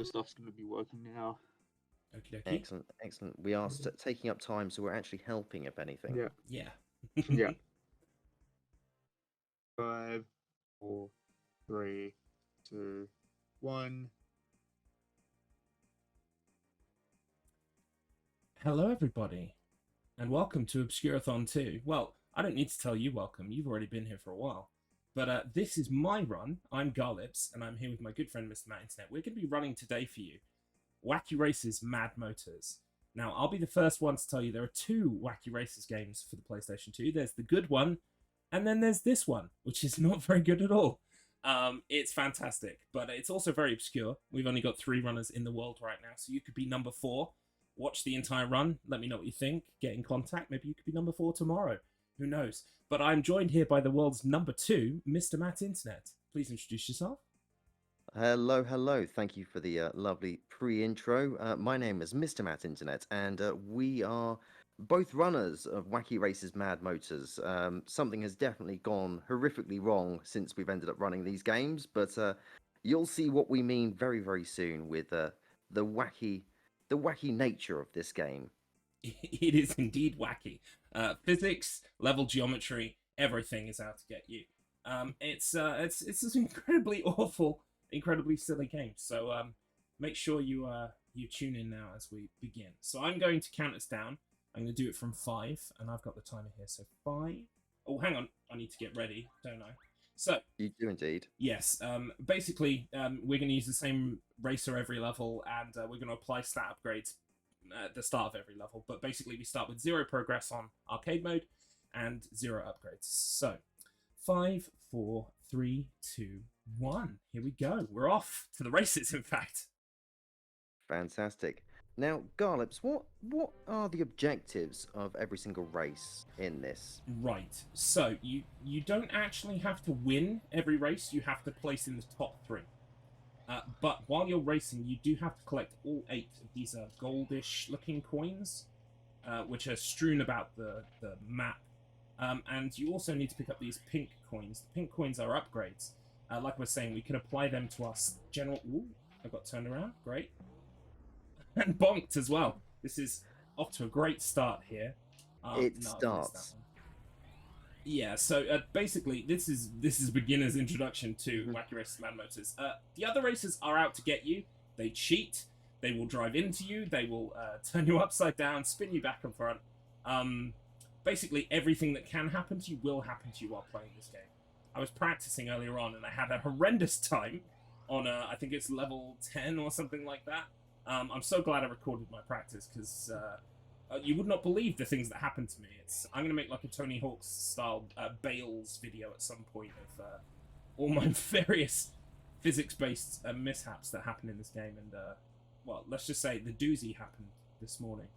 the stuff's going to be working now. Okie dokie. Excellent, excellent. We are taking up time, so we're actually helping, if anything. Yeah. Yeah. Yeah. 5, 4, 3, 2, 1. Hello, everybody, and welcome to Obscur-a-thon 2. Well, I don't need to tell you welcome. You've already been here for a while. But this is my run. I'm Garlips, and I'm here with my good friend, Mr. Matt Internet. We're going to be running today for you Wacky Races Mad Motors. Now, I'll be the first one to tell you there are two Wacky Races games for the PlayStation 2. There's the good one, and then there's this one, which is not very good at all. It's fantastic, but it's also very obscure. We've only got 3 runners in the world right now, so you could be number 4. Watch the entire run. Let me know what you think. Get in contact. Maybe you could be number 4 tomorrow. Who knows? But I'm joined here by the world's number 2, Mr. Matt Internet. Please introduce yourself. Hello, hello. Thank you for the lovely pre-intro. My name is Mr. Matt Internet, and we are both runners of Wacky Races Mad Motors. Something has definitely gone horrifically wrong since we've ended up running these games, but you'll see what we mean very, very soon with the wacky nature of this game. It is indeed wacky. Physics, level geometry, everything is out to get you. It's this incredibly awful, incredibly silly game. So make sure you tune in now as we begin. So I'm going to count us down. I'm going to do it from 5, and I've got the timer here. So 5. Oh, hang on. I need to get ready, don't I? So You do indeed. yes, basically, we're going to use the same racer every level, and we're going to apply stat upgrades at the start of every level. But basically, we start with 0 progress on arcade mode and 0 upgrades. So 5, 4, 3, 2, 1. Here we go. We're off to the races, in fact. Fantastic. Now, Garlips, what are the objectives of every single race in this? Right. So you don't actually have to win every race. You have to place in the top 3. But while you're racing, you do have to collect all 8 of these goldish-looking coins, which are strewn about the map. And you also need to pick up these pink coins. The pink coins are upgrades. Like I was saying, we can apply them to our general... Ooh, I got turned around. Great. And bonked as well. This is off to a great start here. It starts. Yeah, so basically, this is beginner's introduction to Wacky Races Mad Motors. The other races are out to get you. They cheat. They will drive into you. They will turn you upside down, spin you back and front. Basically, everything that can happen to you will happen to you while playing this game. I was practicing earlier on, and I had a horrendous time on, I think it's level 10 or something like that. I'm so glad I recorded my practice, because you would not believe the things that happened to me. I'm going to make like a Tony Hawk's style Bales video at some point of all my various physics-based mishaps that happen in this game. And, well, let's just say the doozy happened this morning.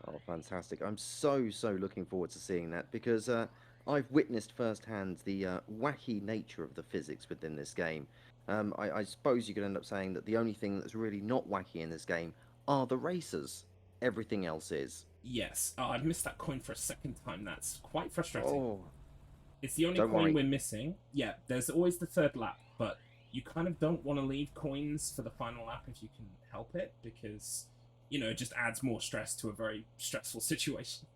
Oh, fantastic. I'm so looking forward to seeing that, because I've witnessed firsthand the wacky nature of the physics within this game. I suppose you could end up saying that the only thing that's really not wacky in this game are the racers. Everything else is. Yes. Oh, I've missed that coin for a second time. That's quite frustrating. Oh, It's the only don't coin worry. we're missing. Yeah, there's always the 3rd lap, but you kind of don't want to leave coins for the final lap if you can help it, because, you know, it just adds more stress to a very stressful situation.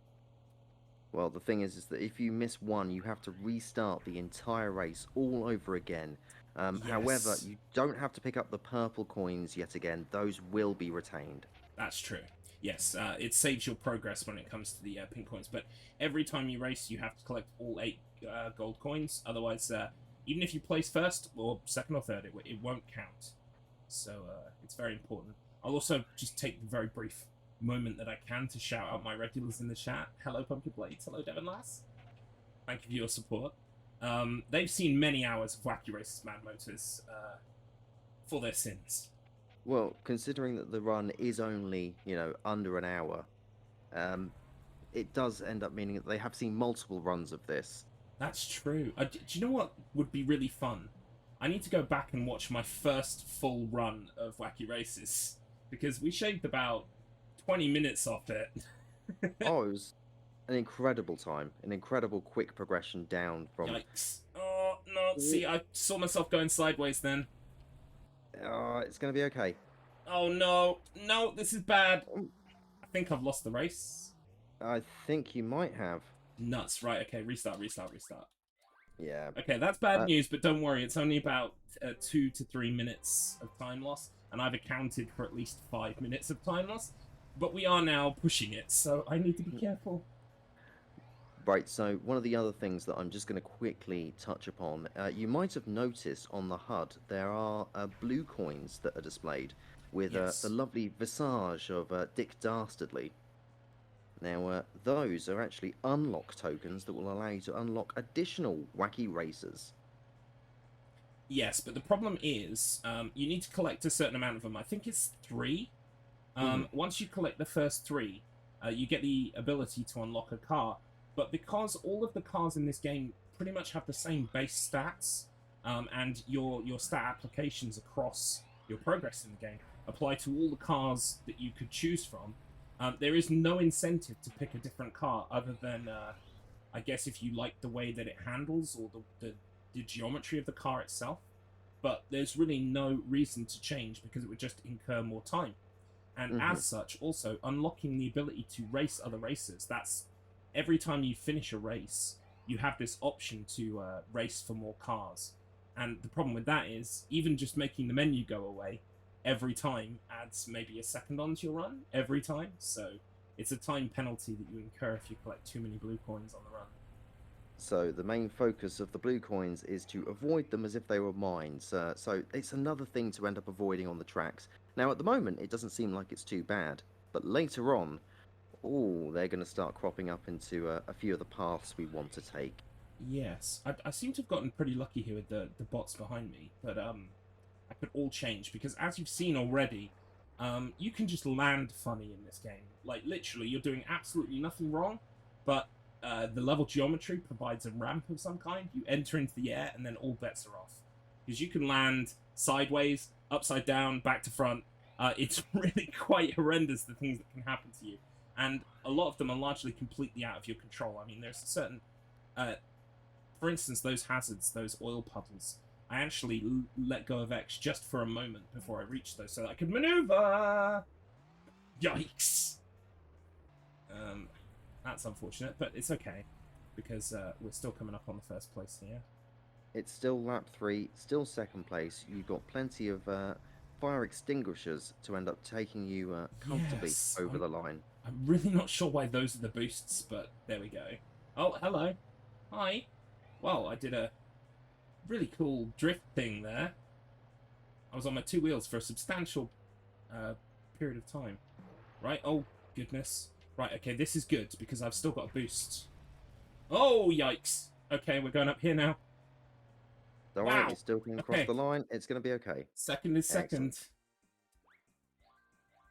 Well, the thing is that if you miss one, you have to restart the entire race all over again. However, Yes. you don't have to pick up the purple coins yet again. Those will be retained. That's true. Yes, it saves your progress when it comes to the pink coins, but every time you race, you have to collect all 8 gold coins. Otherwise, even if you place 1st or 2nd or 3rd, it won't count. So it's very important. I'll also just take the very brief moment that I can to shout out my regulars in the chat. Hello, Pumpkin Blades. Hello, Devon Lass. Thank you for your support. They've seen many hours of Wacky Races Mad Motors for their sins. Well, considering that the run is only, under an hour, it does end up meaning that they have seen multiple runs of this. That's true. Do you know what would be really fun? I need to go back and watch my first full run of Wacky Races, because we shaved about 20 minutes off it. Oh, it was an incredible time, an incredible quick progression down from... Yikes. Oh, no. See, I saw myself going sideways then. It's going to be okay. Oh no, no, this is bad. Um, I think I've lost the race. I think you might have. Nuts. Right, okay, restart, restart, restart. Yeah. Okay, that's bad Uh, news, but don't worry, it's only about 2 to 3 minutes of time loss, and I've accounted for at least 5 minutes of time loss, but we are now pushing it, so I need to be careful. Right, so one of the other things that I'm just going to quickly touch upon, you might have noticed on the HUD there are blue coins that are displayed with Yes. the lovely visage of Dick Dastardly. Now, those are actually unlock tokens that will allow you to unlock additional wacky racers. Yes, but the problem is you need to collect a certain amount of them. I think it's 3. Once you collect the first 3, you get the ability to unlock a car. But because all of the cars in this game pretty much have the same base stats, and your stat applications across your progress in the game apply to all the cars that you could choose from, there is no incentive to pick a different car other than, I guess, if you like the way that it handles or the geometry of the car itself. But there's really no reason to change because it would just incur more time. And as such, also, unlocking the ability to race other racers, that's every time you finish a race, you have this option to race for more cars. And the problem with that is, even just making the menu go away every time adds maybe a second onto your run every time. So it's a time penalty that you incur if you collect too many blue coins on the run. So the main focus of the blue coins is to avoid them as if they were mines. So it's another thing to end up avoiding on the tracks. Now, at the moment, it doesn't seem like it's too bad, but later on, oh, they're going to start cropping up into a few of the paths we want to take. Yes, I seem to have gotten pretty lucky here with the bots behind me, but I could all change because as you've seen already, you can just land funny in this game. Like literally, you're doing absolutely nothing wrong, but the level geometry provides a ramp of some kind. You enter into the air, and then all bets are off because you can land sideways, upside down, back to front. It's really quite horrendous the things that can happen to you, and a lot of them are largely completely out of your control. I mean, there's a certain for instance, those hazards, those oil puddles, I actually let go of X just for a moment before I reached those so that I could maneuver. Yikes! That's unfortunate, but it's okay because we're still coming up on the first place here. It's still lap 3, still second place. You've got plenty of fire extinguishers to end up taking you comfortably over the line. I'm really not sure why those are the boosts, but there we go. Oh, hello. Hi. Well, I did a really cool drift thing there. I was on my 2 wheels for a substantial period of time. Right? Oh, goodness. Right, okay, this is good because I've still got a boost. Oh, yikes. Okay, we're going up here now. All right, you still can cross the line. It's going to be okay. Second is second. Excellent.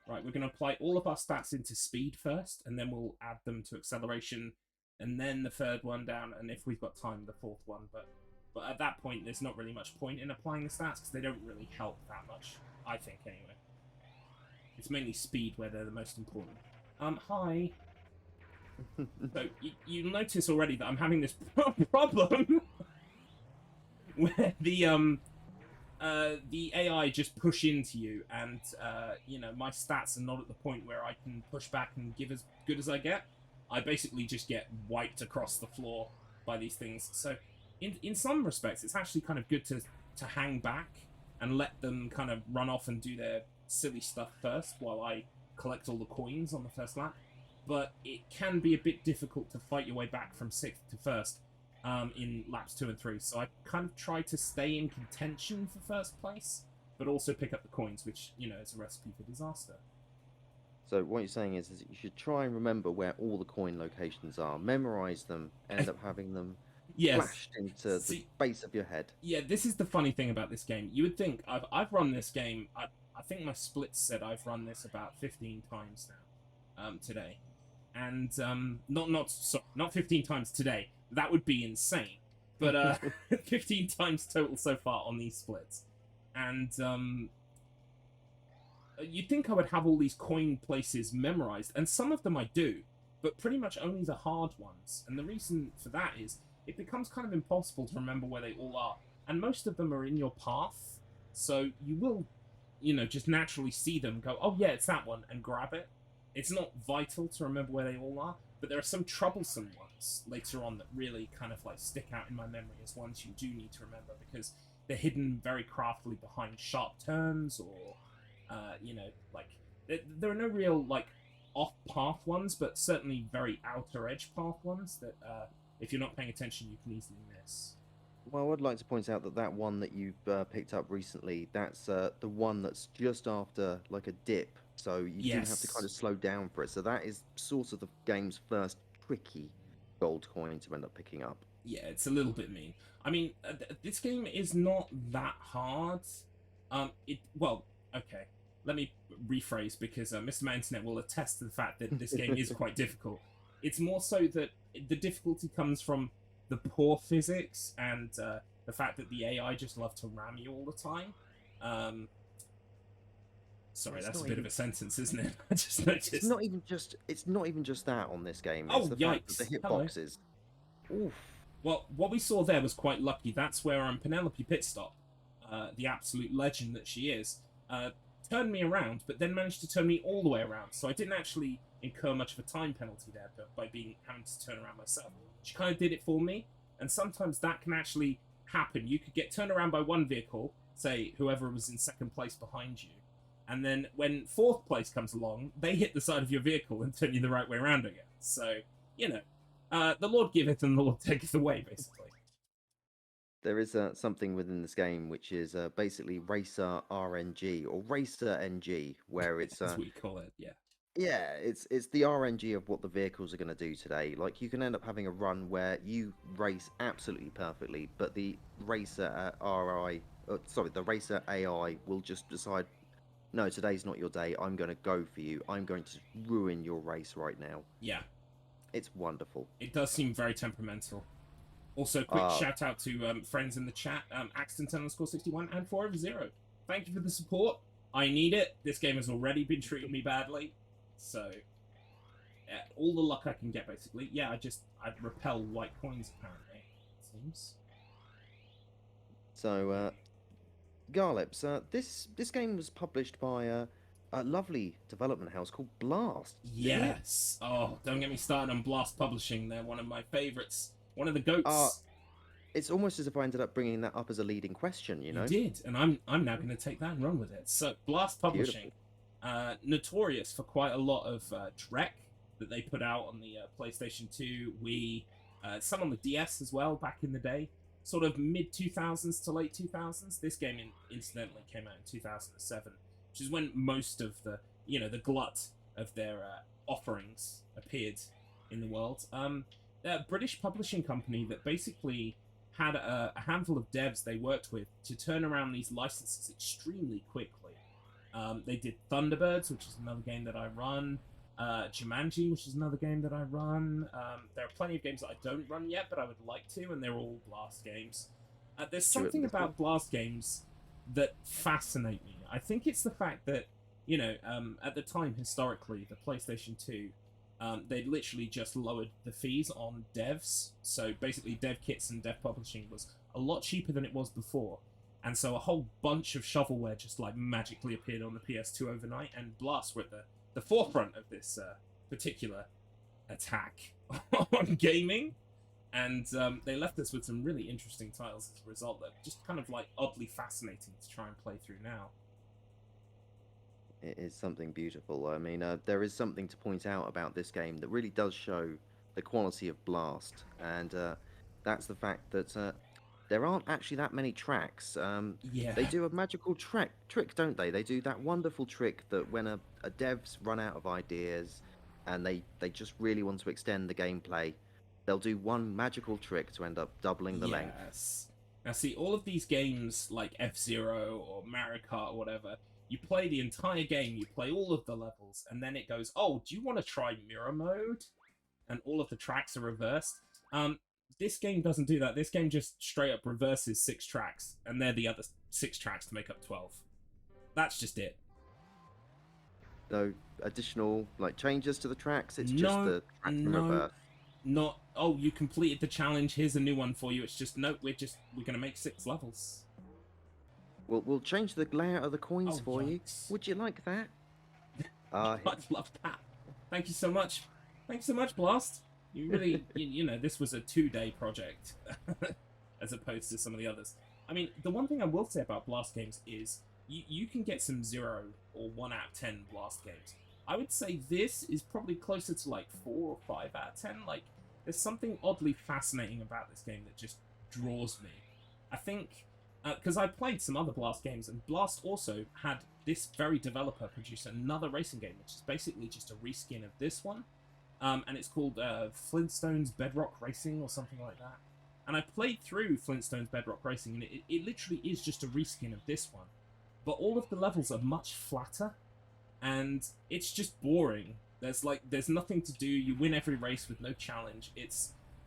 Right, we're going to apply all of our stats into speed first, and then we'll add them to acceleration, and then the third one down, and if we've got time, the fourth one. But at that point, there's not really much point in applying the stats, because they don't really help that much, I think, anyway. It's mainly speed where they're the most important. Hi. So, you'll notice already that I'm having this problem where the AI just push into you, and you know, my stats are not at the point where I can push back and give as good as I get. I basically just get wiped across the floor by these things. So in some respects, it's actually kind of good to hang back and let them kind of run off and do their silly stuff first while I collect all the coins on the first lap. But it can be a bit difficult to fight your way back from 6th to 1st in laps 2 and 3. So I kind of try to stay in contention for first place, but also pick up the coins, which, you know, is a recipe for disaster. So what you're saying is you should try and remember where all the coin locations are, memorize them, end up having them flashed into the base of your head. Yeah, this is the funny thing about this game. You would think I've run this game. I think my splits said I've run this about 15 times now, today, and not 15 times today. That would be insane. But 15 times total so far on these splits, and you'd think I would have all these coin places memorized, and some of them I do, but pretty much only the hard ones. And the reason for that is it becomes kind of impossible to remember where they all are, and most of them are in your path, so you will just naturally see them, go, oh yeah, it's that one, and grab it. It's not vital to remember where they all are, but there are some troublesome ones later on that really kind of like stick out in my memory as ones you do need to remember because they're hidden very craftily behind sharp turns or, like there are no real like off-path ones, but certainly very outer edge path ones that if you're not paying attention, you can easily miss. Well, I'd like to point out that that one that you've picked up recently, that's the one that's just after like a dip, so you do have to kind of Yes. slow down for it. So that is sort of the game's first tricky gold coin to end up picking up. Yeah, it's a little bit mean. I mean, this game is not that hard. Okay. Let me rephrase because Mr. My Internet will attest to the fact that this game is quite difficult. It's more so that the difficulty comes from the poor physics and the fact that the AI just love to ram you all the time. Sorry, It's that's a not bit even. of a sentence, isn't it? I just noticed. It's not even just. It's not even just that on this game. Oh, It's the fact that the yikes. Hello. hitboxes. Oof. Well, what we saw there was quite lucky. That's where Penelope Pitstop, the absolute legend that she is, turned me around, but then managed to turn me all the way around. So I didn't actually incur much of a time penalty there, but by having to turn around myself. She kind of did it for me, and sometimes that can actually happen. You could get turned around by one vehicle, say whoever was in second place behind you, and then when fourth place comes along, they hit the side of your vehicle and turn you the right way around again. So, the Lord giveth and the Lord taketh away, basically. There is something within this game which is basically Racer RNG or Racer NG, where it's As we call it, yeah. yeah, it's the RNG of what the vehicles are going to do today. Like you can end up having a run where you race absolutely perfectly, but the Racer the Racer AI will just decide, no, today's not your day. I'm going to go for you. I'm going to ruin your race right now. Yeah. It's wonderful. It does seem very temperamental. Also, quick shout out to friends in the chat, Axton_61 and 4over0. Thank you for the support. I need it. This game has already been treating me badly. So, yeah, all the luck I can get, basically. Yeah, I repel white coins, apparently, it seems. So, Garlips, this game was published by a lovely development house called Blast. Yes. Oh, don't get me started on Blast Publishing. They're one of my favorites. One of the goats. It's almost as if I ended up bringing that up as a leading question, you know? You did, and I'm now going to take that and run with it. So, Blast Publishing, notorious for quite a lot of Drek that they put out on the PlayStation 2, Wii, some on the DS as well back in the day. Sort of mid-2000s to late 2000s. This game, incidentally, came out in 2007, which is when most of the glut of their offerings appeared in the world. A British publishing company that basically had a handful of devs they worked with to turn around these licenses extremely quickly. They did Thunderbirds, which is another game that I run, Jumanji, which is another game that I run. There are plenty of games that I don't run yet, but I would like to, and they're all Blast games. There's something about Blast games that fascinate me. I think it's the fact that, at the time, historically, the PlayStation 2, they'd literally just lowered the fees on devs. So basically, dev kits and dev publishing was a lot cheaper than it was before. And so a whole bunch of shovelware just like magically appeared on the PS2 overnight, and Blast were at the forefront of this particular attack on gaming. And they left us with some really interesting titles as a result that are just kind of like oddly fascinating to try and play through now. It is something beautiful. I mean, there is something to point out about this game that really does show the quality of Blast, and that's the fact that there aren't actually that many tracks. Yeah. They do a magical trick, don't they? They do that wonderful trick that when a devs run out of ideas and they just really want to extend the gameplay, they'll do one magical trick to end up doubling the length. Yes. Now, see, all of these games like F-Zero or Mario Kart or whatever, you play the entire game, you play all of the levels, and then it goes, oh, do you want to try mirror mode? And all of the tracks are reversed. This game doesn't do that. This game just straight up reverses 6 tracks, and they're the other 6 tracks to make up 12. That's just it. No additional changes to the tracks. It's just the tracks in reverse. Not, oh, you completed the challenge, here's a new one for you. It's just, no, we're gonna make 6 levels. We'll change the layout of the coins Oh, for you. yikes. Would you like that? Uh, I'd love that. Thank you so much. Thanks so much, Blast. You really, you know, this was a 2-day project as opposed to some of the others. I mean, the one thing I will say about Blast games is you can get some 0 or 1 out of 10 Blast games. I would say this is probably closer to like 4 or 5 out of 10. Like, there's something oddly fascinating about this game that just draws me. I think because I played some other Blast games, and Blast also had this very developer produce another racing game, which is basically just a reskin of this one, and it's called Flintstones Bedrock Racing or something like that. And I played through Flintstones Bedrock Racing, and it literally is just a reskin of this one, but all of the levels are much flatter, and it's just boring. There's nothing to do. You win every race with no challenge.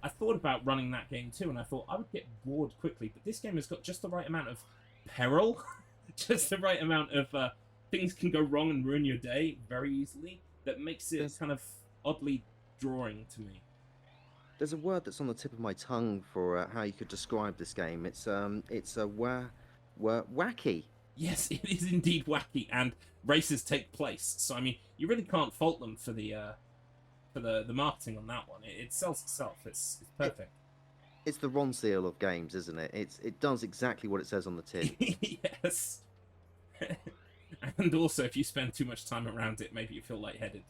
I thought about running that game too, and I thought I would get bored quickly, but this game has got just the right amount of peril, just the right amount of things can go wrong and ruin your day very easily, that makes it kind of oddly drawing to me. there's a word that's on the tip of my tongue for how you could describe this game. It's a wacky. Yes, it is indeed wacky, and races take place, so I mean, you really can't fault them for the marketing on that one. It sells itself. It's perfect. It's the Ron Seal of games, isn't it? It does exactly what it says on the tin. Yes. And also, if you spend too much time around it, maybe you feel lightheaded.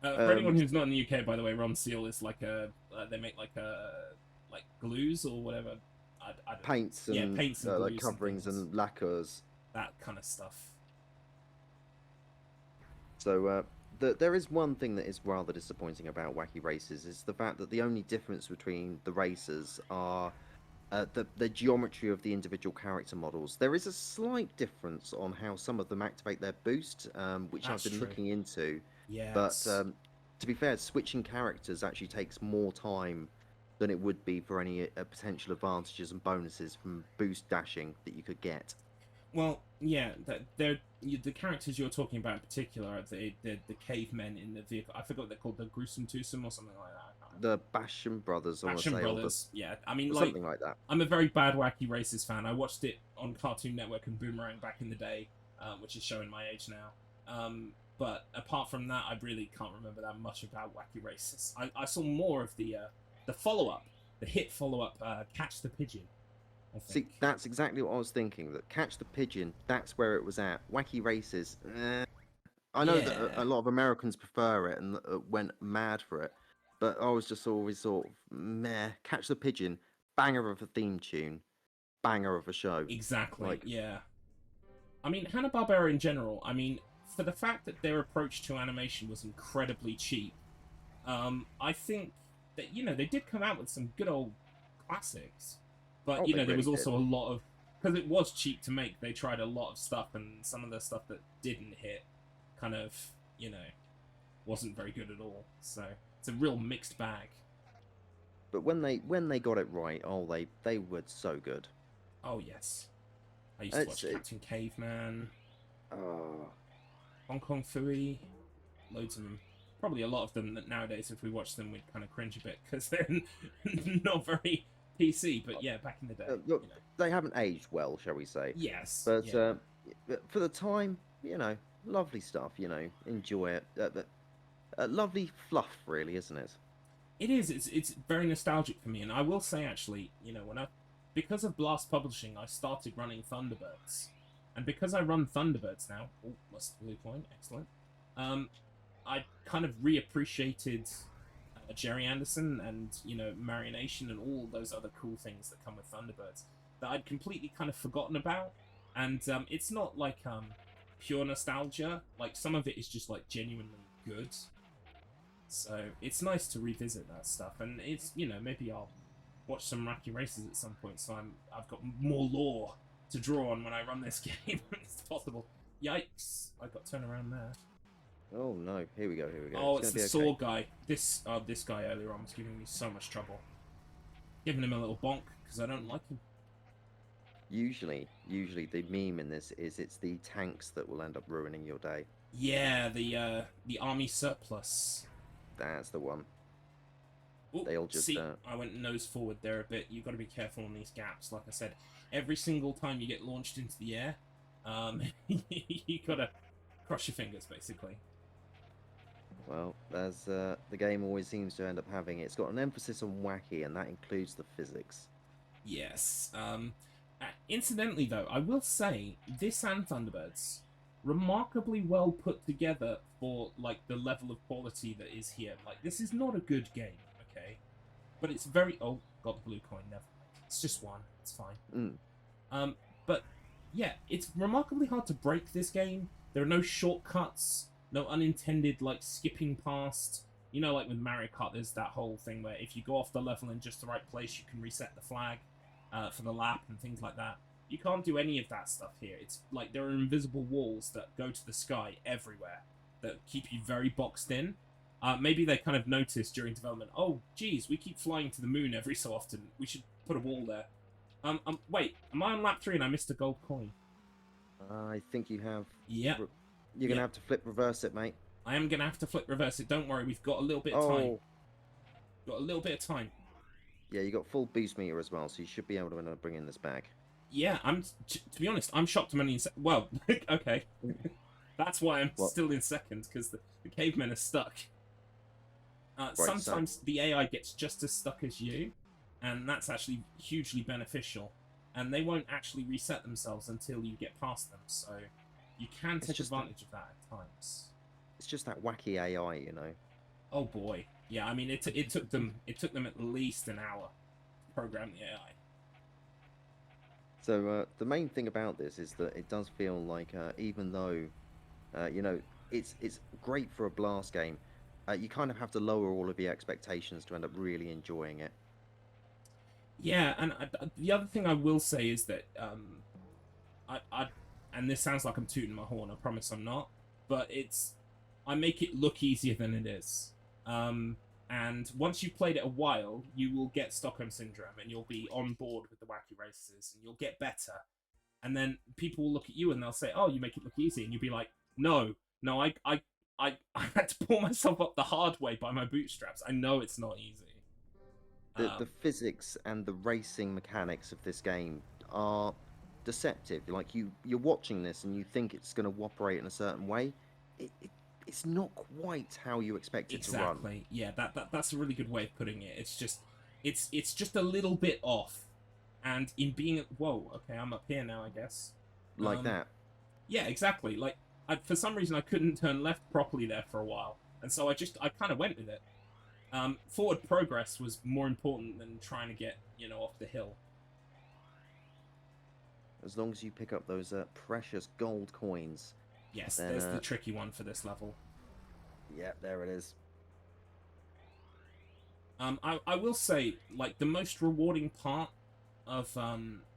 For anyone who's not in the UK, by the way, Ron Seal is like they make like glues or whatever. I don't Paints and, yeah, paints and like glues coverings and lacquers. that kind of stuff. So there is one thing that is rather disappointing about Wacky Races is the fact that the only difference between the races are the geometry of the individual character models. There is a slight difference on how some of them activate their boost, which That's I've been true. looking into. Yes. But to be fair, switching characters actually takes more time than it would be for any potential advantages and bonuses from boost dashing that you could get. Well, yeah, the characters you're talking about in particular are the cavemen in the vehicle. I forgot what they're called, the Gruesome Twosome or something like that. The Basham Brothers, I want to Action say, Brothers, yeah. I mean, or like, something like that. I'm a very bad Wacky Races fan. I watched it on Cartoon Network and Boomerang back in the day, which is showing my age now. But apart from that, I really can't remember that much about Wacky Races. I saw more of the follow-up, the hit follow-up, Catch the Pigeon. I think. See, that's exactly what I was thinking. That Catch the Pigeon, that's where it was at. Wacky Races, I know that Yeah. a lot of Americans prefer it and went mad for it, but I was just always sort of meh. Catch the Pigeon, banger of a theme tune, banger of a show. Exactly, Like, yeah. I mean, Hanna-Barbera in general, I mean, for the fact that their approach to animation was incredibly cheap, I think that, you know, they did come out with some good old classics. But, Oh, you they know, there was really also a lot of... Because it was cheap to make, they tried a lot of stuff, and some of the stuff that didn't hit kind of, you know, wasn't very good at all. So, it's a real mixed bag. but when they got it right, oh, they were so good. Oh, yes. I used to watch It's- Captain Caveman, Oh, Hong Kong Phooey, loads of them. Probably a lot of them that nowadays, if we watch them, we'd kind of cringe a bit because they're not very PC. But yeah, back in the day, look, you know. they haven't aged well, shall we say? Yes, But yeah. for the time, you know, lovely stuff. You know, enjoy it. Lovely fluff, really, isn't it? It is. It's very nostalgic for me, and I will say actually, you know, because of Blast Publishing, I started running Thunderbirds, and because I run Thunderbirds now, oh, lost the blue coin, excellent. I kind of reappreciated Jerry Anderson and, you know, Marionation and all those other cool things that come with Thunderbirds that I'd completely kind of forgotten about. And it's not like pure nostalgia. Like, some of it is just like genuinely good. So it's nice to revisit that stuff, and it's, you know, maybe I'll watch some Wacky Races at some point, so I've got more lore to draw on when I run this game. It's possible. Yikes! I got turned around there. Oh no! Here we go. Here we go. Oh, it's gonna the be okay. saw guy. This guy earlier on was giving me so much trouble. Giving him a little bonk because I don't like him. Usually the meme in this is it's the tanks that will end up ruining your day. Yeah, the army surplus. That's the one. Ooh, They all just see, I went nose forward there a bit. You've got to be careful on these gaps. Like I said, every single time you get launched into the air, you got to cross your fingers, basically. well, as the game always seems to end up having, it's got an emphasis on wacky, and that includes the physics. Yes. Incidentally, though, I will say this and Thunderbirds remarkably well put together for like the level of quality that is here. Like, this is not a good game, okay, but it's very. Oh, got the blue coin. Never mind. It's just one. It's fine. But yeah, it's remarkably hard to break this game. There are no shortcuts, no unintended like skipping past. You know, like with Mario Kart, there's that whole thing where if you go off the level in just the right place, you can reset the flag for the lap and things like that. You can't do any of that stuff here. It's like there are invisible walls that go to the sky everywhere that keep you very boxed in. Maybe they kind of noticed during development, oh, geez, we keep flying to the moon every so often. We should put a wall there. Wait, am I on lap 3 and I missed a gold coin? I think you have. Yeah. You're gonna have to flip reverse it, mate. I am gonna have to flip reverse it. Don't worry, we've got a little bit of time. Got a little bit of time. Yeah, you got full boost meter as well, so you should be able to bring in this back. Yeah, to be honest, I'm shocked I'm only in well, okay. That's why I'm still in second, because the cavemen are stuck. Right, sometimes the AI gets just as stuck as you, and that's actually hugely beneficial. And they won't actually reset themselves until you get past them, so you can take advantage of that at times. It's just that wacky AI, you know. Oh boy, yeah. I mean, it took them at least an hour to program the AI. So the main thing about this is that it does feel like, even though, you know, it's great for a blast game, you kind of have to lower all of the expectations to end up really enjoying it. Yeah, and the other thing I will say is that and this sounds like I'm tooting my horn. I promise I'm not, but I make it look easier than it is. And once you've played it a while, you will get Stockholm Syndrome, and you'll be on board with the wacky races, and you'll get better. And then people will look at you and they'll say, "Oh, you make it look easy," and you'll be like, "No, I had to pull myself up the hard way by my bootstraps. I know it's not easy." The physics and the racing mechanics of this game are deceptive. Like you're watching this and you think it's going to operate in a certain way. It's not quite how you expect it to run. Exactly. Yeah, that's a really good way of putting it. It's just a little bit off. And in being whoa, okay, I'm up here now, I guess. Like that. Yeah, exactly. Like for some reason I couldn't turn left properly there for a while, and so I kind of went with it. Forward progress was more important than trying to get off the hill. As long as you pick up those precious gold coins. Yes, then, there's the tricky one for this level. Yeah, there it is. I will say, like, the most rewarding part of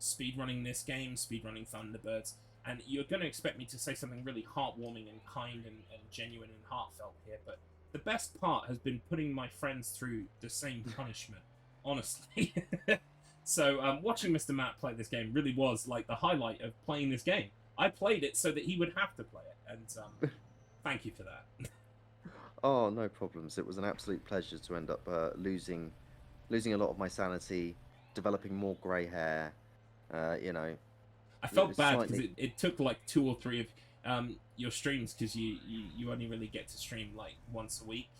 speedrunning this game, speedrunning Thunderbirds, and you're going to expect me to say something really heartwarming and kind and genuine and heartfelt here, but the best part has been putting my friends through the same punishment, honestly. So watching Mr. Matt play this game really was like the highlight of playing this game. I played it so that he would have to play it, and thank you for that. Oh, no problems. It was an absolute pleasure to end up losing a lot of my sanity, developing more grey hair. I felt bad because it took like 2 or 3 of your streams, because you only really get to stream like once a week,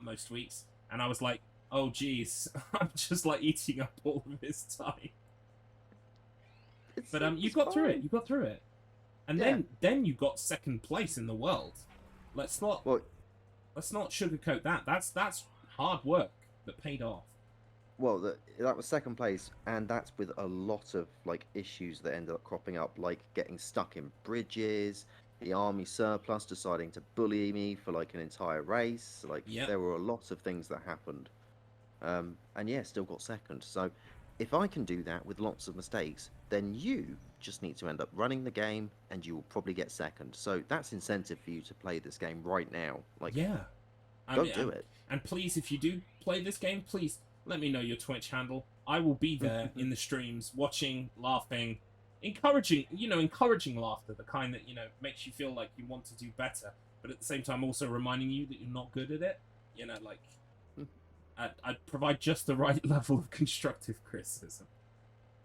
most weeks, and I was like, oh geez, I'm just like eating up all of his time. But you got through it. You got through it, and then you got second place in the world. Let's not sugarcoat that. That's hard work that paid off. Well, that was second place, and that's with a lot of like issues that ended up cropping up, like getting stuck in bridges, the army surplus deciding to bully me for like an entire race. Like there were a lot of things that happened, and yeah, still got second. So if I can do that with lots of mistakes, then you just need to end up running the game, and you will probably get second. So that's incentive for you to play this game right now. Like go do it. And please, if you do play this game, please let me know your Twitch handle. I will be there in the streams, watching, laughing, encouraging laughter, the kind that, makes you feel like you want to do better, but at the same time also reminding you that you're not good at it. I'd provide just the right level of constructive criticism.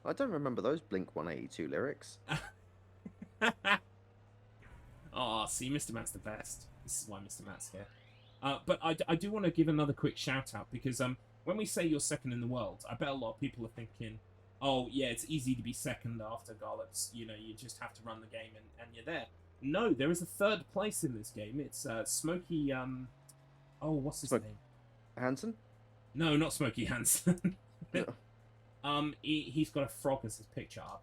I don't remember those Blink 182 lyrics. Oh, see, Mr. Matt's the best. This is why Mr. Matt's here. But I do want to give another quick shout out because when we say you're second in the world, I bet a lot of people are thinking, oh yeah, it's easy to be second after Garlips. You know, you just have to run the game and you're there. No, there is a third place in this game. It's Smokey. Oh, what's his name? Hansen? No, not Smokey Hansen. No. He's got a frog as his picture art.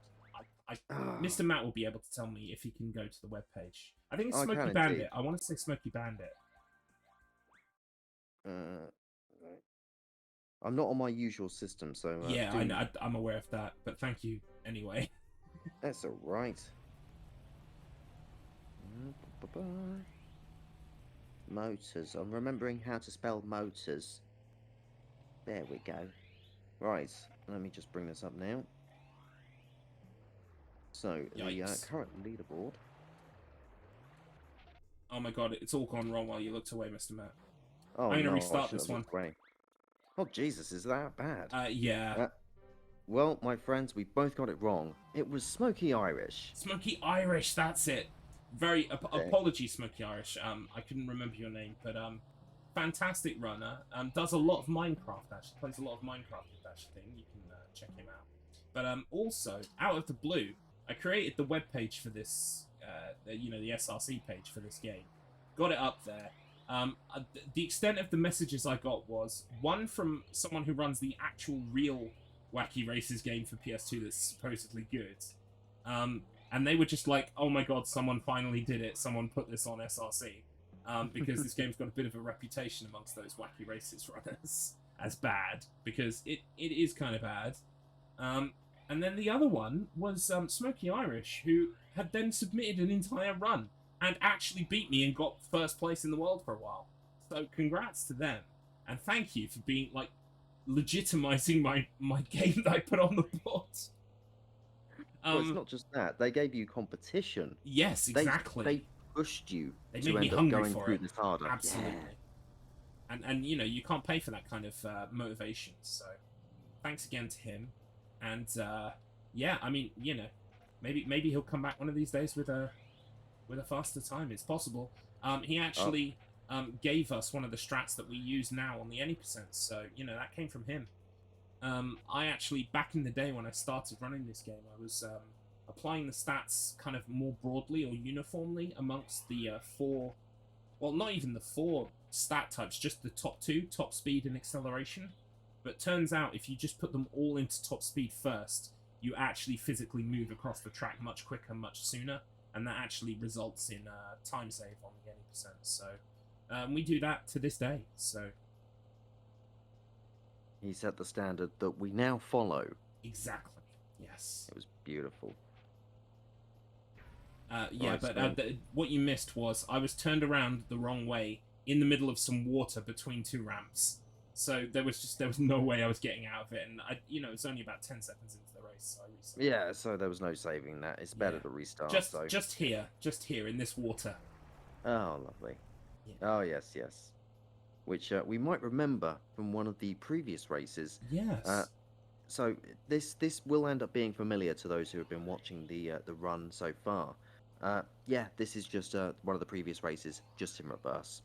Mr. Matt will be able to tell me if he can go to the webpage. I think it's I Smokey can Bandit. indeed. I want to say Smokey Bandit. I'm not on my usual system, so yeah, I'm aware of that, but thank you anyway. That's all right. Motors. I'm remembering how to spell motors. There we go. Right. Let me just bring this up now. So Yikes. the current leaderboard. Oh my god, it's all gone wrong while you looked away, Mr. Matt. Oh, I'm gonna no, restart I should this have one. looked away. Oh Jesus, is that bad? Yeah. Well, my friends, we both got it wrong. It was Smoky Irish. Smoky Irish, that's it. Very apologies, Smoky Irish. I couldn't remember your name, but fantastic runner. Does a lot of Minecraft. Actually, plays a lot of Minecraft with that thing. You can check him out. But also, out of the blue, I created the web page for this. The SRC page for this game. Got it up there. The extent of the messages I got was one from someone who runs the actual real Wacky Races game for PS2 that's supposedly good. And they were just like, oh my god, someone finally did it. Someone put this on SRC. Because this game's got a bit of a reputation amongst those Wacky Races runners as bad. Because it is kind of bad. And then the other one was Smoky Irish, who had then submitted an entire run and actually beat me and got first place in the world for a while. So congrats to them. And thank you for being, like, legitimizing my game that I put on the board. Well, it's not just that. They gave you competition. Yes, exactly. They pushed you they to made me end up hungry going for through it. this harder. Absolutely. Yeah. And you know, you can't pay for that kind of motivation. So thanks again to him. And yeah, I mean, you know, maybe he'll come back one of these days with a faster time. It's possible. He actually gave us one of the strats that we use now on the any percent. So you know, that came from him. I actually, back in the day when I started running this game, I was applying the stats kind of more broadly or uniformly amongst the not even the 4 stat types, just the top 2, top speed and acceleration. But turns out if you just put them all into top speed first, you actually physically move across the track much quicker, much sooner, and that actually results in time save on the any percent. So we do that to this day. So he set the standard that we now follow. Exactly. Yes. It was beautiful. Yeah, Right, but what you missed was I was turned around the wrong way in the middle of some water between 2 ramps. So there was no way I was getting out of it, and it was only about 10 seconds into the race. So I restarted. Yeah, so there was no saving that. It's better to restart. Just here in this water. Oh, lovely. Yeah. Oh yes, yes. Which we might remember from one of the previous races. Yes. So this will end up being familiar to those who have been watching the run so far. Yeah, this is just one of the previous races, just in reverse.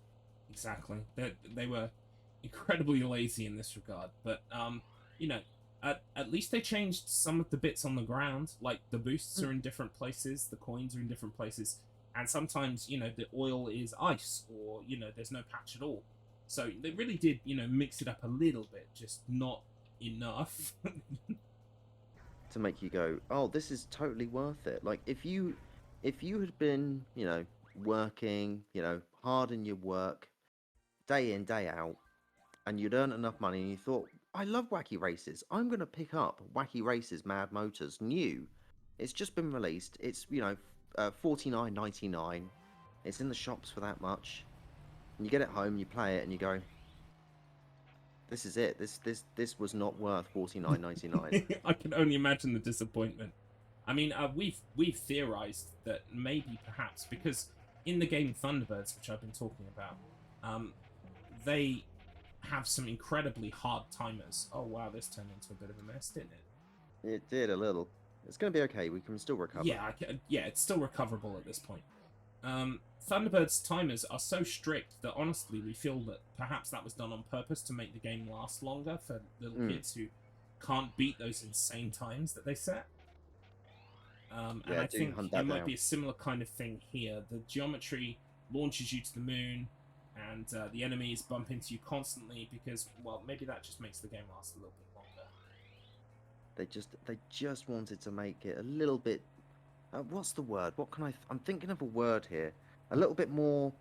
Exactly. They were incredibly lazy in this regard, but at least they changed some of the bits on the ground. Like the boosts are in different places, the coins are in different places, and sometimes the oil is ice, or there's no patch at all. So they really did mix it up a little bit, just not enough. To make you go, oh, this is totally worth it. Like if you had been working hard in your work, day in day out, and you'd earn enough money, and you thought, I love Wacky Races, I'm gonna pick up Wacky Races Mad Motors new. It's just been released. It's $49.99. It's in the shops for that much. And you get it home, you play it, and you go, this is it. This was not worth $49.99. I can only imagine the disappointment. I mean, we've theorized that maybe perhaps because in the game Thunderbirds, which I've been talking about, they have some incredibly hard timers. Oh wow, this turned into a bit of a mess, didn't it? It did a little. It's going to be okay. We can still recover. Yeah, yeah, it's still recoverable at this point. Thunderbird's timers are so strict that honestly we feel that perhaps that was done on purpose to make the game last longer for little kids who can't beat those insane times that they set. And I think it might be a similar kind of thing here. The geometry launches you to the moon, and the enemies bump into you constantly because, well, maybe that just makes the game last a little bit longer. They just wanted to make it a little bit. What's the word? What can I'm thinking of a word here. A little bit more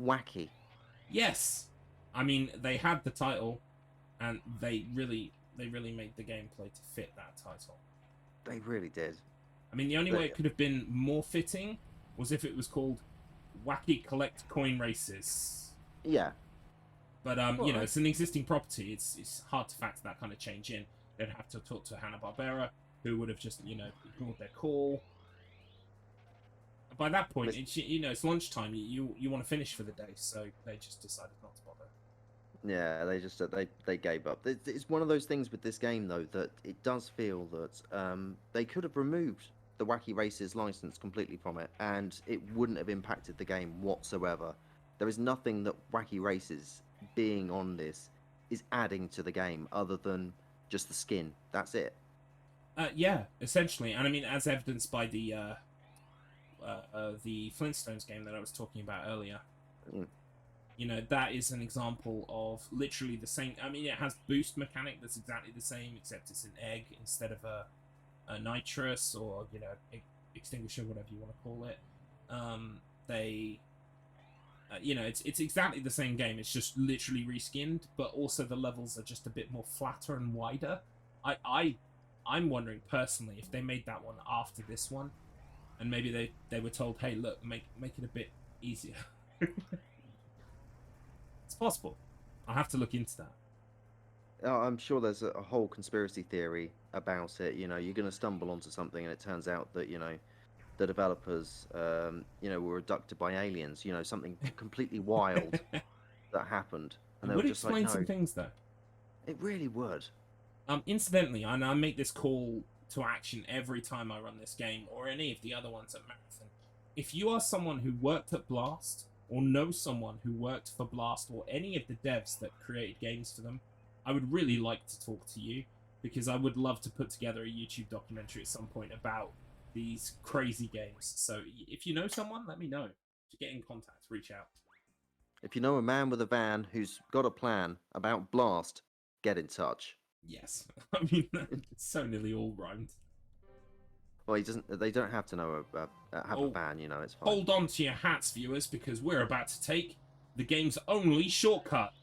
wacky. Yes, I mean they had the title, and they really made the gameplay to fit that title. They really did. I mean, the only way it could have been more fitting was if it was called Wacky Collect Coin Races. Yeah. But you know, it's an existing property. It's hard to factor that kind of change in. They'd have to talk to Hanna-Barbera, who would have just, you know, ignored their call. By that point, it's, you know, it's lunchtime. You want to finish for the day, so they just decided not to bother. Yeah, they gave up. It's one of those things with this game though that it does feel that they could have removed the Wacky Races license completely from it, and it wouldn't have impacted the game whatsoever. There is nothing that Wacky Races being on this is adding to the game other than just the skin. That's it. Yeah, essentially, and I mean, as evidenced by the Flintstones game that I was talking about earlier. You know, that is an example of literally the same. I mean, it has boost mechanic that's exactly the same, except it's an egg instead of a nitrous or, you know, extinguisher, whatever you want to call it. You know, it's exactly the same game. It's just literally reskinned, but also the levels are just a bit more flatter and wider. I'm wondering personally if they made that one after this one, and maybe they were told, hey, look, make it a bit easier. It's possible. I'll have to look into that. I'm sure there's a whole conspiracy theory about it. You know, you're going to stumble onto something and it turns out that, you know, the developers, you know, were abducted by aliens. You know, something completely wild that happened. And it would explain some things, though. It really would. Incidentally, and I make this call to action every time I run this game, or any of the other ones at Marathon. If you are someone who worked at Blast, or know someone who worked for Blast, or any of the devs that created games for them, I would really like to talk to you, because I would love to put together a YouTube documentary at some point about these crazy games. So if you know someone, let me know. To get in contact, reach out. If you know a man with a van who's got a plan about Blast, get in touch. Yes. I mean, it's so nearly all rhymed. Well, they don't have to know have a van, you know, it's fine. Hold on to your hats, viewers, because we're about to take the game's only shortcut.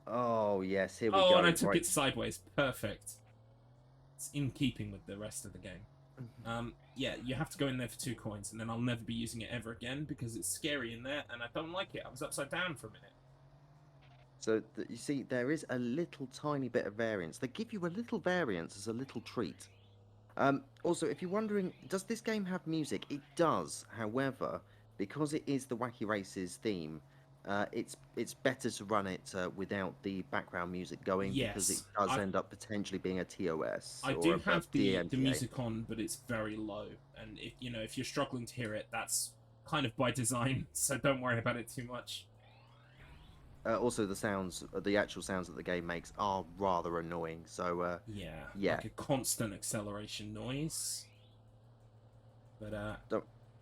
Oh, yes, here we go. Oh, and I took it sideways. Perfect. It's in keeping with the rest of the game. Yeah, you have to go in there for 2 coins, and then I'll never be using it ever again, because it's scary in there, and I don't like it. I was upside down for a minute. So, you see, there is a little tiny bit of variance. They give you a little variance as a little treat. Also, if you're wondering, does this game have music? It does. However, because it is the Wacky Races theme, it's better to run it without the background music going, because it does end up potentially being a TOS. I do have the music on, but it's very low, and if you're struggling to hear it, that's kind of by design. So don't worry about it too much. Also, the actual sounds that the game makes are rather annoying. So yeah, like a constant acceleration noise. But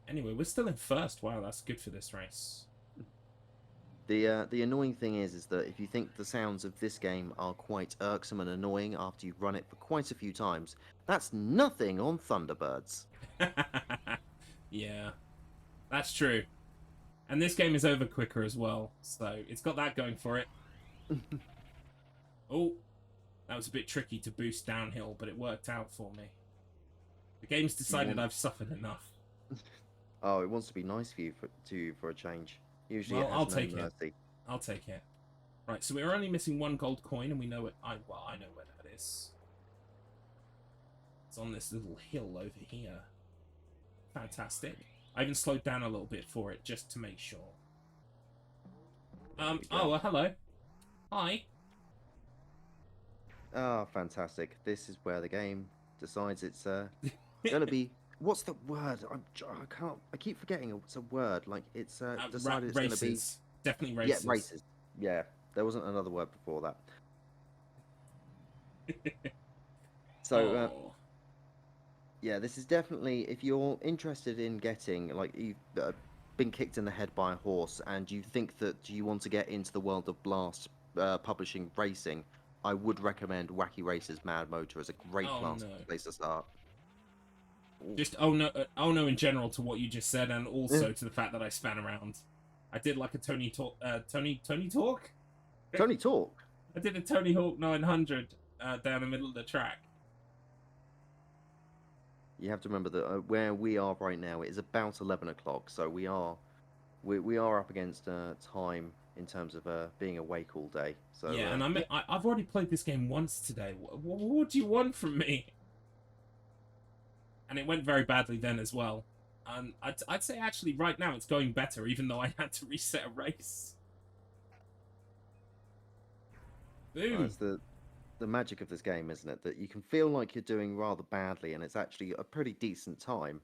anyway, we're still in first. Wow, that's good for this race. The annoying thing is that if you think the sounds of this game are quite irksome and annoying after you've run it for quite a few times, that's nothing on Thunderbirds. Yeah, that's true. And this game is over quicker as well, so it's got that going for it. Oh, that was a bit tricky to boost downhill, but it worked out for me. The game's decided I've suffered enough. Oh, it wants to be nice for you for a change. Usually, well, I'll take mercy. it. I'll take it. Right, so we're only missing 1 gold coin, and we know it. I know where that is. It's on this little hill over here. Fantastic. I even slowed down a little bit for it, just to make sure. Oh, well, hello. Hi. Oh, fantastic! This is where the game decides it's gonna be. What's the word? I can't. I keep forgetting it's a word. Like it's decided it's gonna be. Races. Definitely Yeah, races. races. Yeah, there wasn't another word before that. So Oh. yeah, this is definitely if you're interested in getting like you've been kicked in the head by a horse and you think that you want to get into the world of Blast publishing racing, I would recommend Wacky Races Mad Motor as a great Oh no. place to start. Ooh. Just oh no in general to what you just said, and also to the fact that I span around. I did like a Tony talk. Tony talk. Tony Talk. I did a Tony Hawk 900 down the middle of the track. You have to remember that where we are right now, it is about 11 o'clock, so we are up against time in terms of being awake all day. So Yeah, and I've already played this game once today. What do you want from me? And it went very badly then as well. And I'd say actually right now it's going better, even though I had to reset a race. Boom. That's the magic of this game, isn't it? That you can feel like you're doing rather badly, and it's actually a pretty decent time.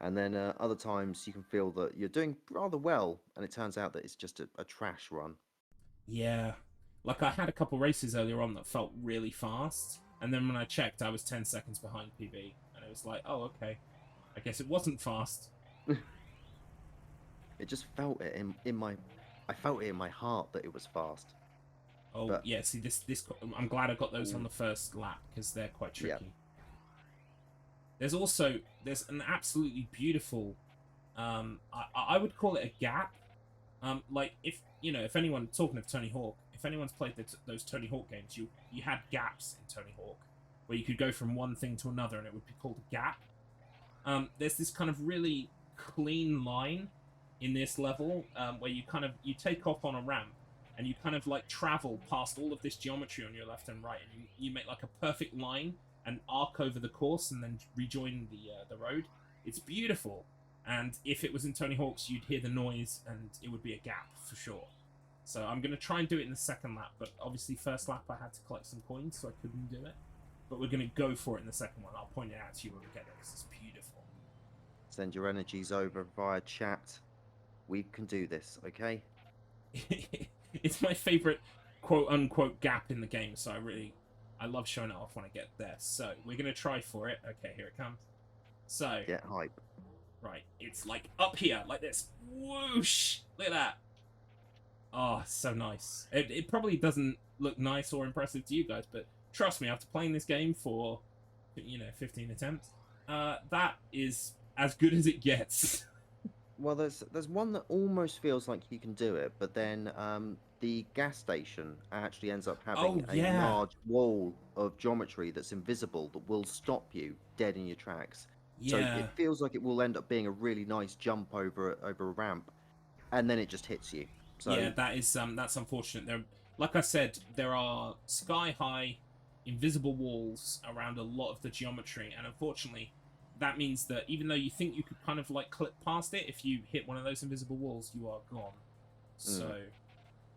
And then other times you can feel that you're doing rather well, and it turns out that it's just a trash run. Yeah. Like I had a couple races earlier on that felt really fast, and then when I checked, I was 10 seconds behind PB, and it was like, oh, okay. I guess it wasn't fast. It just felt it in my, I felt it in my heart that it was fast. Oh, But, yeah, see, this I'm glad I got those on the first lap, because they're quite tricky. Yeah. There's an absolutely beautiful, I would call it a gap. Like, if anyone, talking of Tony Hawk, if anyone's played those Tony Hawk games, you had gaps in Tony Hawk, where you could go from one thing to another, and it would be called a gap. There's this kind of really clean line in this level, where you take off on a ramp, and you kind of like travel past all of this geometry on your left and right, and you make like a perfect line and arc over the course and then rejoin the road. It's beautiful. And if it was in Tony Hawk's, you'd hear the noise and it would be a gap for sure. So I'm going to try and do it in the second lap, but obviously first lap I had to collect some coins, so I couldn't do it. But we're going to go for it in the second one. I'll point it out to you when we get there, because it's beautiful. Send your energies over via chat. We can do this, okay? It's my favourite quote-unquote gap in the game, so I love showing it off when I get there. So we're going to try for it. Okay, here it comes. So... Get hype. Right, it's like up here, like this. Whoosh! Look at that. Oh, so nice. It probably doesn't look nice or impressive to you guys, but trust me, after playing this game for, 15 attempts, that is as good as it gets. Well, there's one that almost feels like you can do it, but then the gas station actually ends up having a large wall of geometry that's invisible that will stop you dead in your tracks. Yeah. So it feels like it will end up being a really nice jump over a ramp, and then it just hits you. So yeah, that's unfortunate. Like I said, there are sky-high, invisible walls around a lot of the geometry, and unfortunately, that means that even though you think you could kind of like clip past it, if you hit one of those invisible walls, you are gone. So,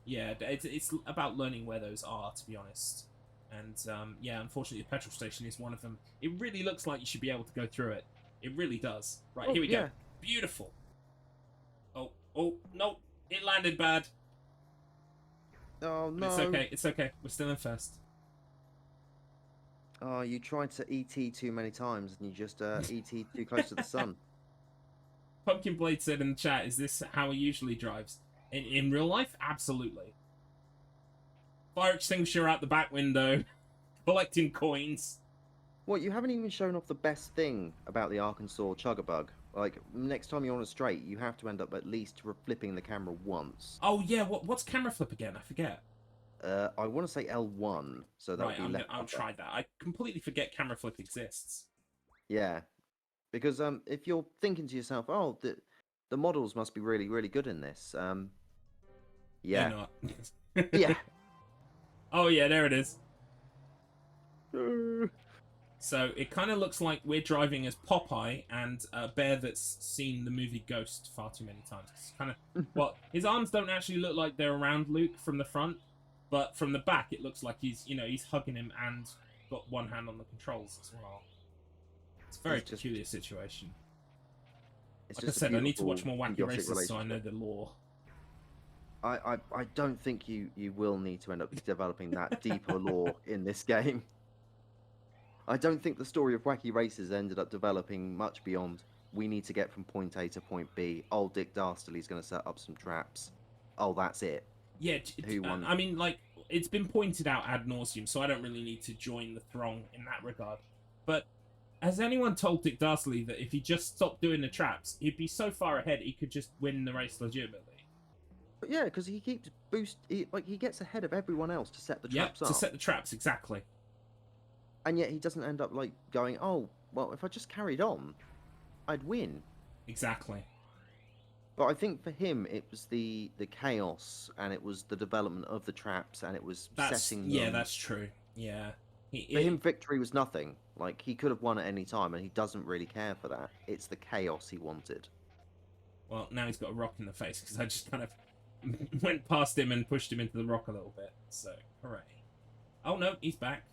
yeah, it's about learning where those are, to be honest. And yeah, unfortunately, the petrol station is one of them. It really looks like you should be able to go through it. It really does. Right, here we go. Beautiful. Oh, no, it landed bad. Oh no! But it's okay. We're still in first. Oh, you tried to ET too many times, and you just ET too close to the sun. Pumpkin Blade said in the chat, "Is this how he usually drives? In real life, absolutely." Fire extinguisher out the back window, collecting coins. What, you haven't even shown off the best thing about the Arkansas Chugabug. Like, next time you're on a straight, you have to end up at least flipping the camera once. Oh yeah, what's camera flip again? I forget. I want to say L1, so that would be left. I'll try that. I completely forget camera flip exists. Yeah, because if you're thinking to yourself, oh, the models must be really, really good in this. Yeah. They're not. Yeah. Oh yeah, there it is. So it kind of looks like we're driving as Popeye and a bear that's seen the movie Ghost far too many times. It's kind of his arms don't actually look like they're around Luke from the front. But from the back, it looks like he's hugging him and got one hand on the controls as well. It's a very peculiar situation. Like I said, I need to watch more Wacky Races so I know the lore. I don't think you will need to end up developing that deeper lore in this game. I don't think the story of Wacky Races ended up developing much beyond we need to get from point A to point B. Old Dick Dastardly's going to set up some traps. Oh, that's it. Yeah, I mean, like, it's been pointed out ad nauseum, so I don't really need to join the throng in that regard. But has anyone told Dick Dastardly that if he just stopped doing the traps, he'd be so far ahead he could just win the race legitimately? But yeah, because he keeps he gets ahead of everyone else to set the traps up. To set the traps, exactly. And yet he doesn't end up like going, oh, well, if I just carried on, I'd win. Exactly. But I think for him, it was the chaos, and it was the development of the traps, and it was setting them. Yeah, that's true. Yeah. For him, victory was nothing. Like, he could have won at any time, and he doesn't really care for that. It's the chaos he wanted. Well, now he's got a rock in the face, because I just kind of went past him and pushed him into the rock a little bit. So, hooray. Oh, no, he's back.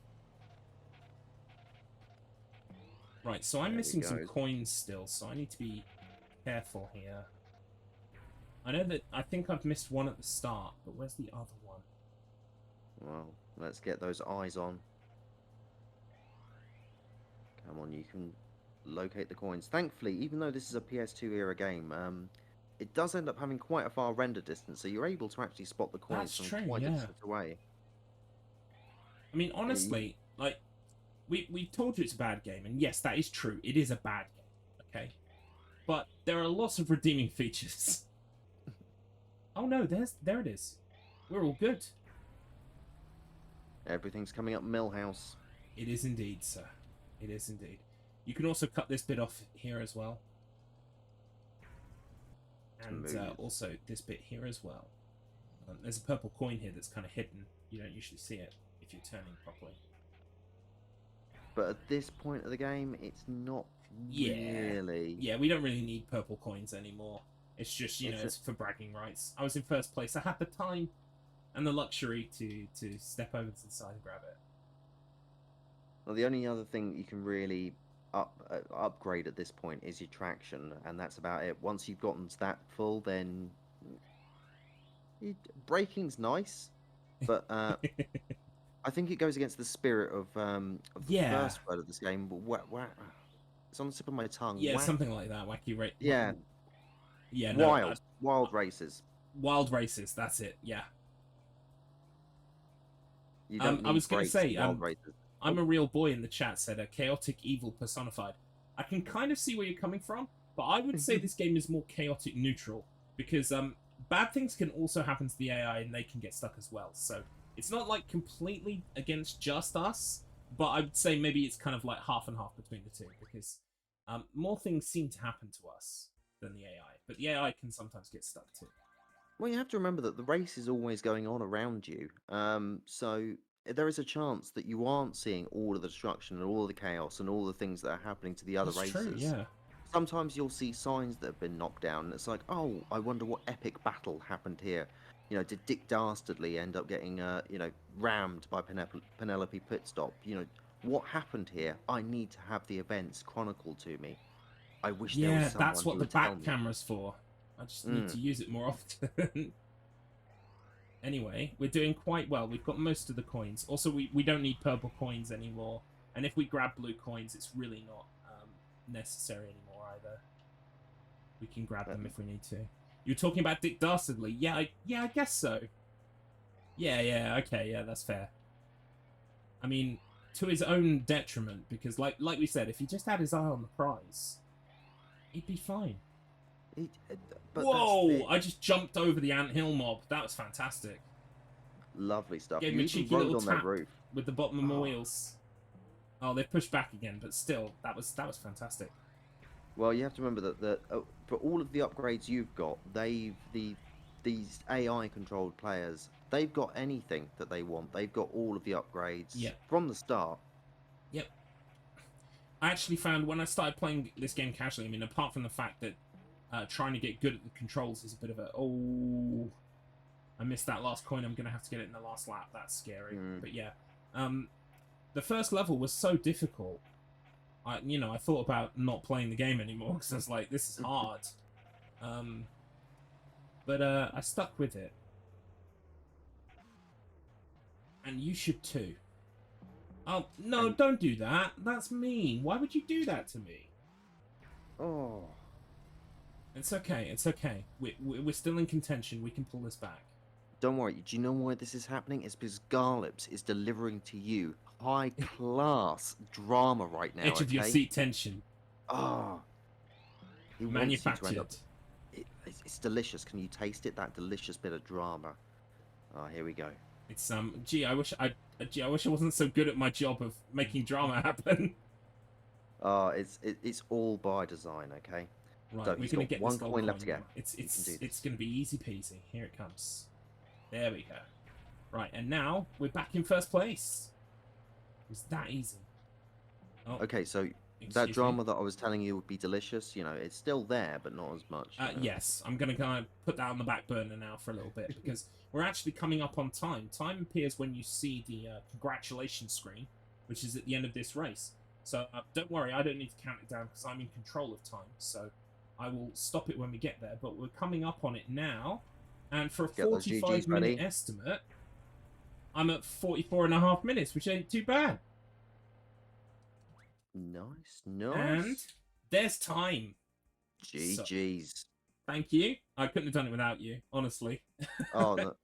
Right, so I'm missing some coins still, so I need to be careful here. I think I've missed one at the start, but where's the other one? Well, let's get those eyes on. Come on, you can locate the coins. Thankfully, even though this is a PS2 era game, it does end up having quite a far render distance, so you're able to actually spot the coins from quite a distance away. I mean, honestly, like, we told you it's a bad game, and yes, that is true. It is a bad game, okay? But there are lots of redeeming features. Oh no, there it is. We're all good. Everything's coming up Millhouse. It is indeed, sir. It is indeed. You can also cut this bit off here as well. And also this bit here as well. There's a purple coin here that's kind of hidden. You don't usually see it if you're turning properly. But at this point of the game, it's not really... Yeah, we don't really need purple coins anymore. It's just, it's for bragging rights. I was in first place. I had the time and the luxury to step over to the side and grab it. Well, the only other thing you can really upgrade at this point is your traction, and that's about it. Once you've gotten to that full, then braking's nice, but I think it goes against the spirit of the first word of this game. But it's on the tip of my tongue. Yeah, something like that. Wacky race. Yeah. Yeah. Wild races. Wild races. That's it. Yeah. You don't I was going to say, wild races. I'm a real boy in the chat said a chaotic evil personified. I can kind of see where you're coming from, but I would say this game is more chaotic neutral because bad things can also happen to the AI and they can get stuck as well. So it's not like completely against just us, but I would say maybe it's kind of like half and half between the two because more things seem to happen to us than the AI, but the AI can sometimes get stuck too. Well, you have to remember that the race is always going on around you, so there is a chance that you aren't seeing all of the destruction and all of the chaos and all the things that are happening to the other races. True, yeah. Sometimes you'll see signs that have been knocked down, and it's like, oh, I wonder what epic battle happened here. Did Dick Dastardly end up getting, rammed by Penelope Pitstop? What happened here? I need to have the events chronicled to me. I wish there was someone that's what the back camera's for. I just need to use it more often. Anyway, we're doing quite well. We've got most of the coins. Also, we don't need purple coins anymore. And if we grab blue coins, it's really not necessary anymore either. We can grab them if we need to. You're talking about Dick Dastardly. Yeah, I guess so. Yeah, okay, yeah, that's fair. I mean, to his own detriment, because like we said, if he just had his eye on the prize, he'd be fine. Whoa! I just jumped over the anthill mob. That was fantastic. Lovely stuff. Gave me a cheeky little tap with the bottom of my wheels. Oh, they've pushed back again, but still, that was fantastic. Well, you have to remember that for all of the upgrades you've got, these AI-controlled players, they've got anything that they want. They've got all of the upgrades from the start. Yep. I actually found when I started playing this game casually, I mean, apart from the fact that trying to get good at the controls is a bit of a... Oh... I missed that last coin. I'm gonna have to get it in the last lap. That's scary. Mm. But yeah, the first level was so difficult. I thought about not playing the game anymore because I was like, this is hard. But I stuck with it, and you should too. Oh no! Don't do that. That's mean. Why would you do that to me? Oh. It's okay. It's okay. We're still in contention. We can pull this back. Don't worry. Do you know why this is happening? It's because Garlips is delivering to you high-class drama right now, Edge of your okay? seat tension. Oh. He wants you to end Manufactured. up... It's delicious. Can you taste it? That delicious bit of drama. Oh, here we go. It's Gee, I wish I wasn't so good at my job of making drama happen. Oh, it's all by design, okay? Right, So we're he's gonna got get one this gold coin left to coin. go. It's gonna be easy peasy. Here it comes. There we go. Right, and now we're back in first place. It's that easy. Oh, Okay, so that drama that I was telling you would be delicious, you know, it's still there, but not as much. Yes, I'm going to kind of put that on the back burner now for a little bit because we're actually coming up on time. Time appears when you see the congratulations screen, which is at the end of this race. So don't worry, I don't need to count it down because I'm in control of time. So I will stop it when we get there, but we're coming up on it now. And for a 45-minute estimate, I'm at 44.5 minutes, which ain't too bad. Nice. And there's time. GG's. So, thank you. I couldn't have done it without you, honestly. Oh, no.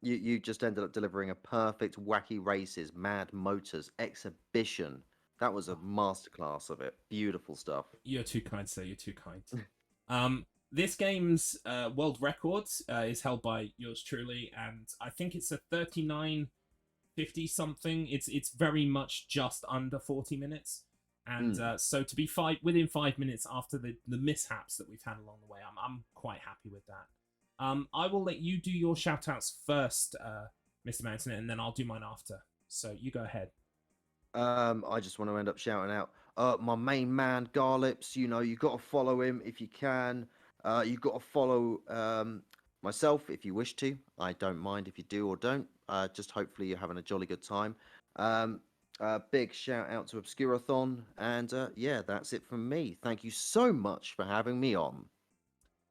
You just ended up delivering a perfect Wacky Races Mad Motors exhibition. That was a masterclass of it. Beautiful stuff. You're too kind, sir. You're too kind. This game's world record is held by yours truly, and I think it's a 39.50 something. It's very much just under 40 minutes. And so to be within 5 minutes after the mishaps that we've had along the way, I'm quite happy with that. I will let you do your shout-outs first, Mr. Mountain, and then I'll do mine after. So you go ahead. I just want to end up shouting out my main man, Garlips. You know, you got to follow him if you can. You got to follow myself if you wish to. I don't mind if you do or don't. Just hopefully you're having a jolly good time. Big shout out to Obscur-a-thon, and yeah, that's it from me. Thank you so much for having me on.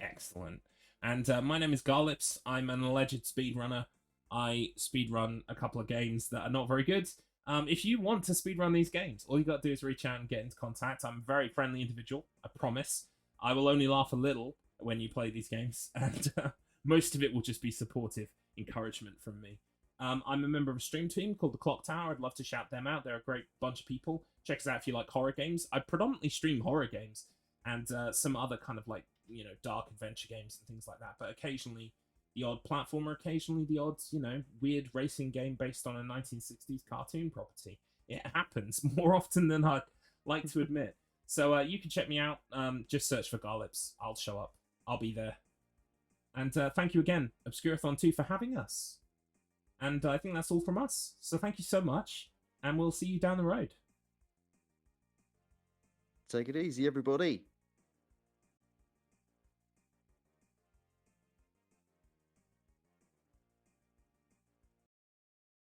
Excellent. And my name is Garlips. I'm an alleged speedrunner. I speedrun a couple of games that are not very good. If you want to speedrun these games, all you got to do is reach out and get into contact. I'm a very friendly individual, I promise. I will only laugh a little when you play these games, and most of it will just be supportive encouragement from me. I'm a member of a stream team called the Clock Tower. I'd love to shout them out. They're a great bunch of people. Check us out if you like horror games. I predominantly stream horror games and some other kind of like, you know, dark adventure games and things like that. But occasionally the odd platformer, occasionally the odd, you know, weird racing game based on a 1960s cartoon property. It happens more often than I'd like to admit. So you can check me out. Just search for Garlips. I'll show up. I'll be there. And thank you again, Obscur-a-thon 2, for having us. And I think that's all from us. So thank you so much, and we'll see you down the road. Take it easy, everybody.